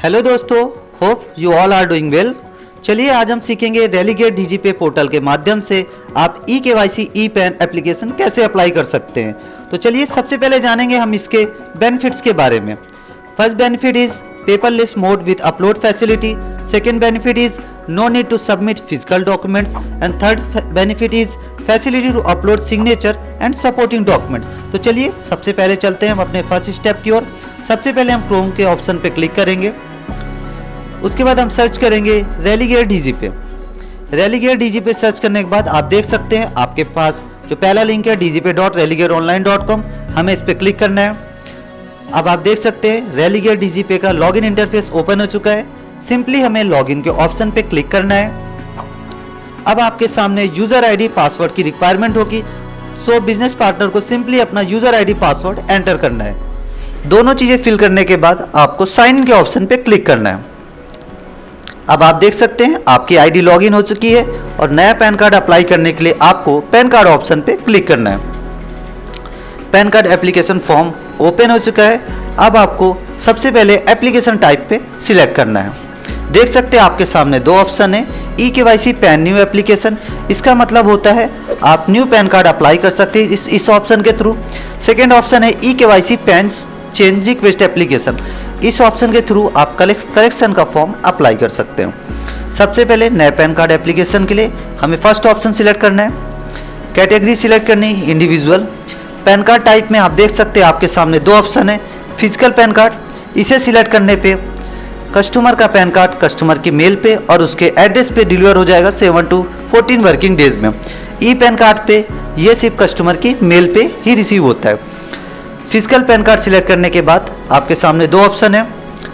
Hello दोस्तों, hope you all are doing well. चलिए आज हम सीखेंगे रेलीगेट डीजीपे पोर्टल के माध्यम से आप e KYC e PAN application कैसे अप्लाई कर सकते हैं। तो चलिए सबसे पहले जानेंगे हम इसके बेनिफिट्स के बारे में। First benefit is paperless mode with upload facility. Second benefit is no need to submit physical documents and third benefit is facility to upload signature and supporting documents। तो चलिए सबसे पहले चलते हैं हम अपने फर्स्ट स्टेप की ओर। सबसे पहले हम क्रोम के ऑप्शन पे क्लिक करेंगे, उसके बाद हम सर्च करेंगे relegate DigiPay. Relegate DigiPay search करने के बाद आप देख सकते हैं आपके पास जो पहला लिंक है dgp.relegateonline.com, हमें इस पर क्लिक करना है। अब आप देख सकते हैं रेलीगेट डीजीपे का लॉगिन इंटरफेस ओपन हो चुका है। सिंपली हमें लॉगिन के ऑप्शन पे क्लिक करना है। अब आपके सामने यूजर आईडी पासवर्ड की रिक्वायरमेंट होगी, सो बिजनेस पार्टनर को सिंपली अपना यूजर आईडी पासवर्ड एंटर करना है। दोनों चीजें फिल करने के बाद आपको साइन इन के ऑप्शन पे क्लिक करना है। अब आप देख सकते हैं आपकी आईडी लॉगिन हो चुकी है और नया पैन कार्ड अप्लाई करने के लिए आपको पैन कार्ड ऑप्शन पे क्लिक करना है। Pan card application form open हो चुका है। अब आपको सबसे पहले एप्लीकेशन टाइप पे सिलेक्ट करना है। देख सकते हैं आपके सामने दो ऑप्शन है, e KYC pan new application. इसका मतलब होता है आप न्यू पैन कार्ड अप्लाई कर सकते हैं इस ऑप्शन के थ्रू। सेकेंड ऑप्शन है e KYC pan change request application. इस ऑप्शन के थ्रू आप करेक्शन का फॉर्म अप्लाई कर सकते हैं। सबसे पहले नए पैन कार्ड एप्लीकेशन के लिए हमें फर्स्ट ऑप्शन सिलेक्ट करना है। कैटेगरी सिलेक्ट करनी है इंडिविजुअल। पैन कार्ड टाइप में आप देख सकते हैं आपके सामने दो ऑप्शन है, फिजिकल पैन कार्ड। इसे सिलेक्ट करने पे कस्टमर का पैन कार्ड कस्टमर की मेल पे और उसके एड्रेस पे डिलीवर हो जाएगा 7 to 14 वर्किंग डेज में। ई पैन कार्ड पे ये सिर्फ कस्टमर की मेल पे ही रिसीव होता है। फिजिकल पैन कार्ड सिलेक्ट करने के बाद आपके सामने दो ऑप्शन है,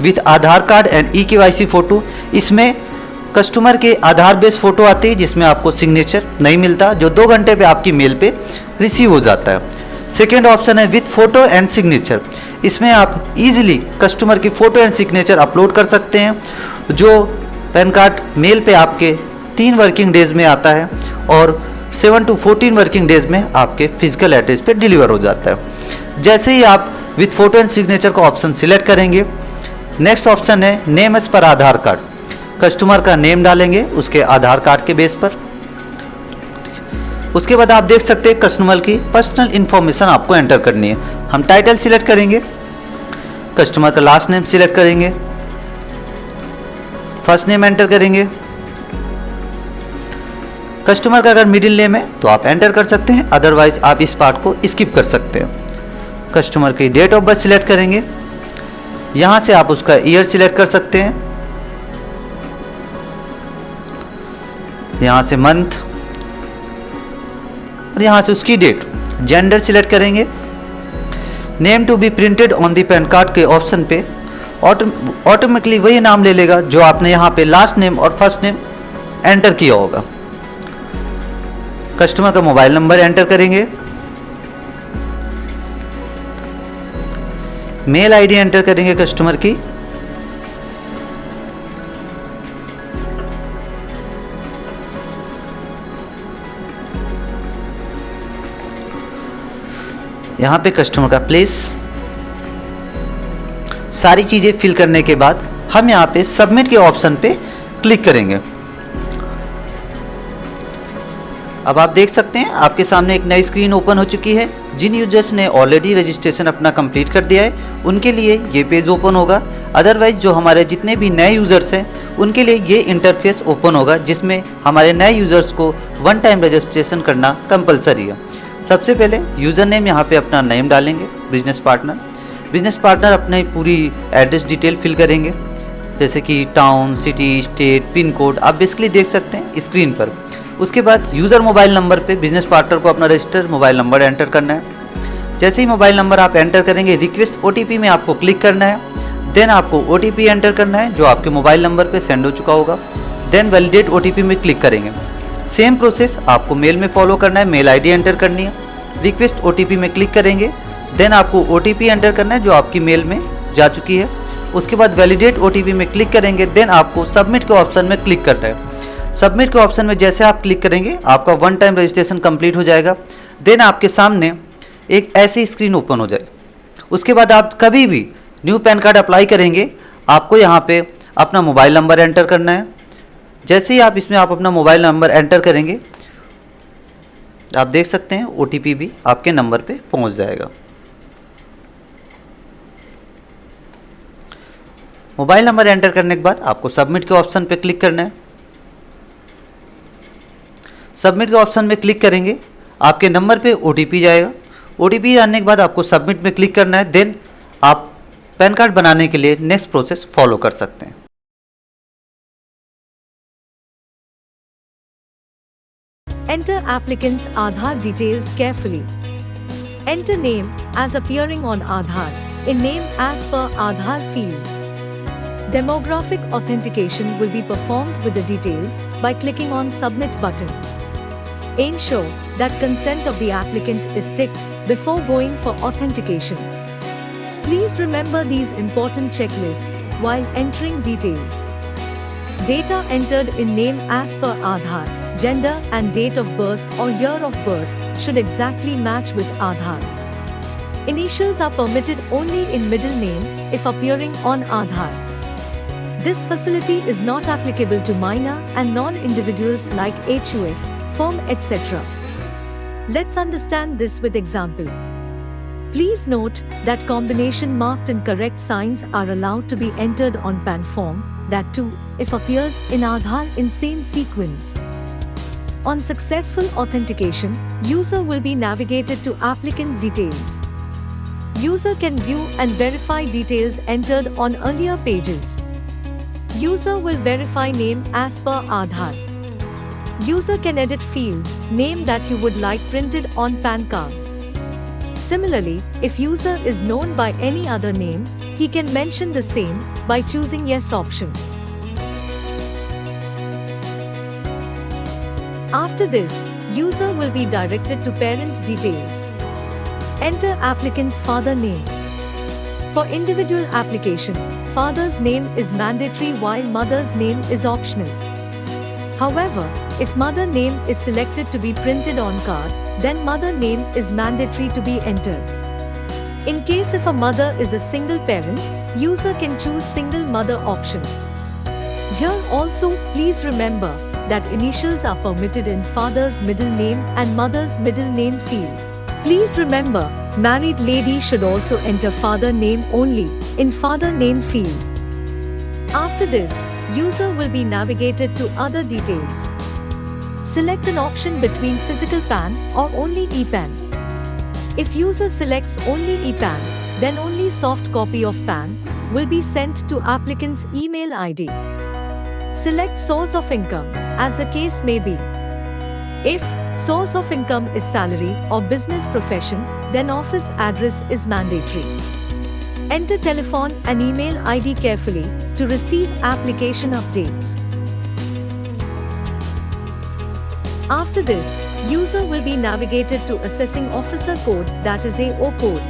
with Aadhaar card and e KYC photo. इसमें कस्टमर के आधार बेस्ड फोटो आती है जिसमें आपको सिग्नेचर नहीं मिलता, जो 2 घंटे पे आपकी मेल पे रिसीव हो जाता है। सेकेंड ऑप्शन है विथ फोटो एंड सिग्नेचर। इसमें आप इजीली कस्टमर की फ़ोटो एंड सिग्नेचर अपलोड कर सकते हैं, जो पैन कार्ड मेल पे आपके 3 वर्किंग डेज में आता है और 7 to 14 वर्किंग डेज में आपके फिजिकल एड्रेस पे डिलीवर हो जाता है। जैसे ही आप विथ फ़ोटो एंड सिग्नेचर का ऑप्शन सिलेक्ट करेंगे, नेक्स्ट ऑप्शन है नेम एज पर आधार कार्ड। कस्टमर का नेम डालेंगे उसके आधार कार्ड के बेस पर। उसके बाद आप देख सकते हैं कस्टमर की पर्सनल इन्फॉर्मेशन आपको एंटर करनी है। हम टाइटल सिलेक्ट करेंगे, कस्टमर का लास्ट नेम सिलेक्ट करेंगे, फर्स्ट नेम एंटर करेंगे। कस्टमर का अगर मिडिल नेम है तो आप एंटर कर सकते हैं, अदरवाइज आप इस पार्ट को स्किप कर सकते हैं। कस्टमर की डेट ऑफ बर्थ सिलेक्ट करेंगे, यहां से आप उसका ईयर सिलेक्ट कर सकते हैं, यहां से मंथ और यहाँ से उसकी डेट। जेंडर सिलेक्ट करेंगे। Name to be printed on the PAN card के ऑप्शन पे ऑटोमेटिकली वही नाम ले लेगा जो आपने यहाँ पे लास्ट नेम और फर्स्ट नेम एंटर किया होगा। कस्टमर का मोबाइल नंबर एंटर करेंगे, मेल आईडी एंटर करेंगे कस्टमर की, यहाँ पे कस्टमर का प्लेस। सारी चीज़ें फिल करने के बाद हम यहाँ पे सबमिट के ऑप्शन पे क्लिक करेंगे। अब आप देख सकते हैं आपके सामने एक नई स्क्रीन ओपन हो चुकी है। जिन यूजर्स ने ऑलरेडी रजिस्ट्रेशन अपना कंप्लीट कर दिया है उनके लिए ये पेज ओपन होगा। अदरवाइज जो हमारे जितने भी नए यूज़र्स हैं उनके लिए ये इंटरफेस ओपन होगा, जिसमें हमारे नए यूज़र्स को 1 टाइम रजिस्ट्रेशन करना कंपलसरी है। सबसे पहले यूज़र नेम यहाँ पे अपना नेम डालेंगे, बिजनेस पार्टनर अपने पूरी एड्रेस डिटेल फिल करेंगे, जैसे कि town, city, state, pin code आप बेसिकली देख सकते हैं स्क्रीन पर। उसके बाद यूज़र मोबाइल नंबर पे बिजनेस पार्टनर को अपना रजिस्टर्ड मोबाइल नंबर एंटर करना है। जैसे ही मोबाइल नंबर आप एंटर करेंगे, रिक्वेस्ट OTP में आपको क्लिक करना है। देन आपको OTP एंटर करना है जो आपके मोबाइल नंबर पे सेंड हो चुका होगा। देन वैलिडेट OTP में क्लिक करेंगे। सेम प्रोसेस आपको मेल में फॉलो करना है, मेल आईडी एंटर करनी है, रिक्वेस्ट OTP में क्लिक करेंगे। देन आपको OTP एंटर करना है जो आपकी मेल में जा चुकी है। उसके बाद वैलिडेट OTP में क्लिक करेंगे। देन आपको सबमिट के ऑप्शन में क्लिक करना है। सबमिट के ऑप्शन में जैसे आप क्लिक करेंगे आपका 1 टाइम रजिस्ट्रेशन कंप्लीट हो जाएगा। देन आपके सामने एक ऐसी स्क्रीन ओपन हो जाए। उसके बाद आप कभी भी न्यू पैन कार्ड अप्लाई करेंगे, आपको यहाँ पे अपना मोबाइल नंबर एंटर करना है। जैसे ही आप इसमें अपना मोबाइल नंबर एंटर करेंगे, आप देख सकते हैं OTP भी आपके नंबर पे पहुंच जाएगा। मोबाइल नंबर एंटर करने के बाद आपको सबमिट के ऑप्शन पे क्लिक करना है। सबमिट के ऑप्शन में क्लिक करेंगे, आपके नंबर पे OTP जाएगा। OTP जाने के बाद आपको सबमिट में क्लिक करना है। देन आप पैन कार्ड बनाने के लिए नेक्स्ट प्रोसेस फॉलो कर सकते हैं। Enter applicant's Aadhaar details carefully. Enter name as appearing on Aadhaar, in name as per Aadhaar field. Demographic authentication will be performed with the details by clicking on Submit button. Ensure that consent of the applicant is ticked before going for authentication. Please remember these important checklists while entering details. Data entered in name as per Aadhaar, gender and date of birth or year of birth should exactly match with Aadhaar. Initials are permitted only in middle name if appearing on Aadhaar. This facility is not applicable to minor and non-individuals like HUF, firm, etc. Let's understand this with example. Please note that combination marked and correct signs are allowed to be entered on PAN form, that too, if appears in Aadhaar in same sequence. On successful authentication, user will be navigated to applicant details. User can view and verify details entered on earlier pages. User will verify name as per Aadhaar. User can edit field, name that you would like printed on PAN card. Similarly, if user is known by any other name, he can mention the same by choosing yes option. After this, user will be directed to parent details. Enter applicant's father name. For individual application, father's name is mandatory while mother's name is optional. However, if mother name is selected to be printed on card, then mother name is mandatory to be entered. In case if a mother is a single parent, user can choose single mother option. Here also, please remember that initials are permitted in father's middle name and mother's middle name field. Please remember, married lady should also enter father name only in father name field. After this, user will be navigated to other details. Select an option between physical PAN or only ePAN. If user selects only ePAN, then only soft copy of PAN will be sent to applicant's email ID. Select source of income, as the case may be. If source of income is salary or business profession, then office address is mandatory. Enter telephone and email ID carefully to receive application updates. After this, user will be navigated to assessing officer code, that is AO code.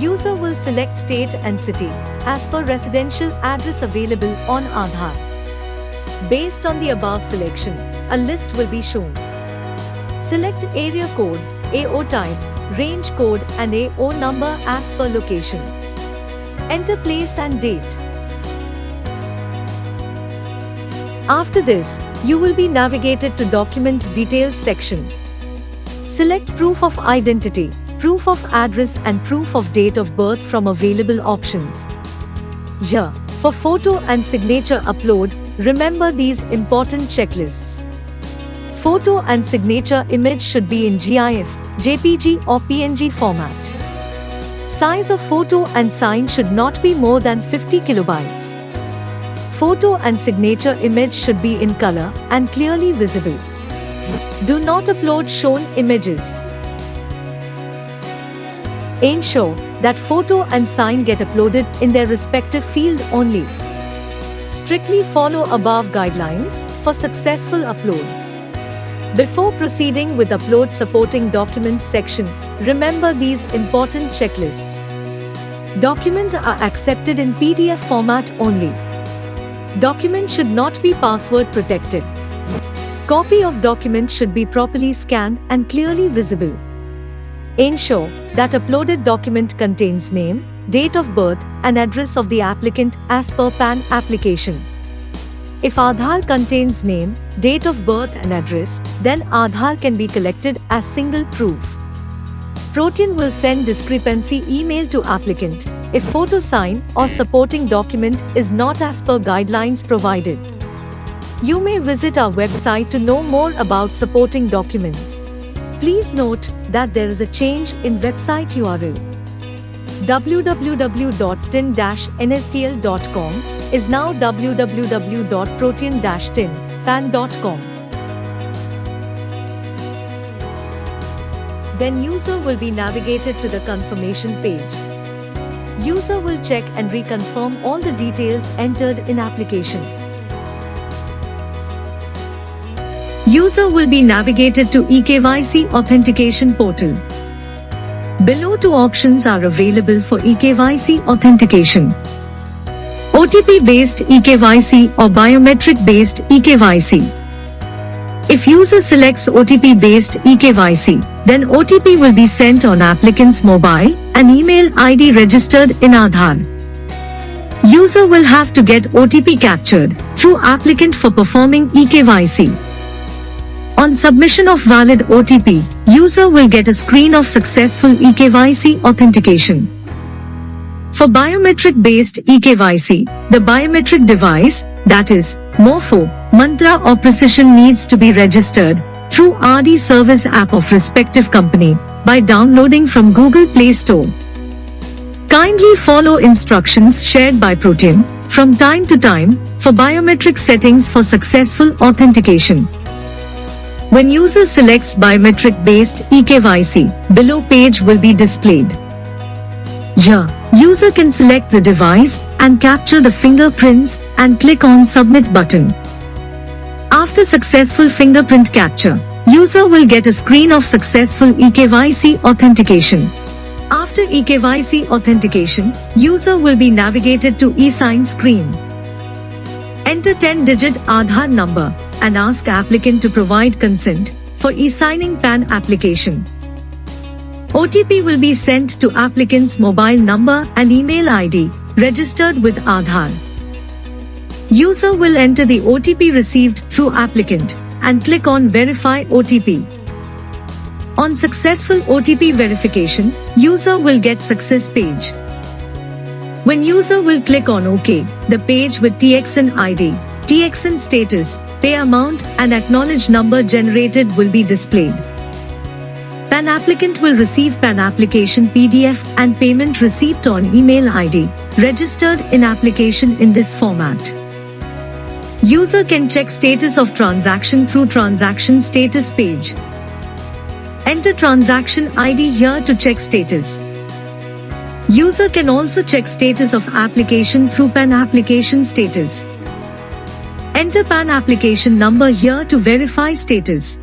User will select state and city as per residential address available on Aadhaar. Based on the above selection, a list will be shown. Select area code, AO type, range code and AO number as per location. Enter place and date. After this, you will be navigated to document details section. Select proof of identity, proof of address and proof of date of birth from available options. Here, for photo and signature upload, remember these important checklists. Photo and signature image should be in GIF, JPG or PNG format. Size of photo and sign should not be more than 50 kilobytes. Photo and signature image should be in color and clearly visible. Do not upload shown images. Ensure that photo and sign get uploaded in their respective field only. Strictly follow above guidelines for successful upload. Before proceeding with upload supporting documents section, remember these important checklists. Documents are accepted in PDF format only. Document should not be password protected. Copy of document should be properly scanned and clearly visible. Ensure that uploaded document contains name, date of birth, and address of the applicant as per PAN application. If Aadhaar contains name, date of birth and address, then Aadhaar can be collected as single proof. Protean will send discrepancy email to applicant if photo sign or supporting document is not as per guidelines provided. You may visit our website to know more about supporting documents. Please note that there is a change in website URL. www.tin-nsdl.com is now www.protean-tin-pan.com. Then user will be navigated to the confirmation page. User will check and reconfirm all the details entered in application. User will be navigated to eKYC authentication portal. Below two options are available for eKYC authentication: OTP-based eKYC or biometric-based eKYC. If user selects OTP-based eKYC, then OTP will be sent on applicant's mobile and email ID registered in Aadhaar. User will have to get OTP captured through applicant for performing eKYC. On submission of valid OTP, user will get a screen of successful eKYC authentication. For biometric-based eKYC, the biometric device, that is, MoFo, Mantra or Precision needs to be registered through RD Service app of respective company by downloading from Google Play Store. Kindly follow instructions shared by Protean from time to time for biometric settings for successful authentication. When user selects biometric-based eKYC, below page will be displayed. Here, user can select the device and capture the fingerprints and click on Submit button. After successful fingerprint capture, user will get a screen of successful eKYC authentication. After eKYC authentication, user will be navigated to eSign screen. Enter 10-digit Aadhaar number and ask applicant to provide consent for e-signing PAN application. OTP will be sent to applicant's mobile number and email ID registered with Aadhaar. User will enter the OTP received through applicant and click on Verify OTP. On successful OTP verification, user will get success page. When user will click on OK, the page with TXN ID, TXN status, pay amount and acknowledge number generated will be displayed. PAN applicant will receive PAN application PDF and payment receipt on email ID registered in application in this format. User can check status of transaction through transaction status page. Enter transaction ID here to check status. User can also check status of application through PAN application status. Enter PAN application number here to verify status.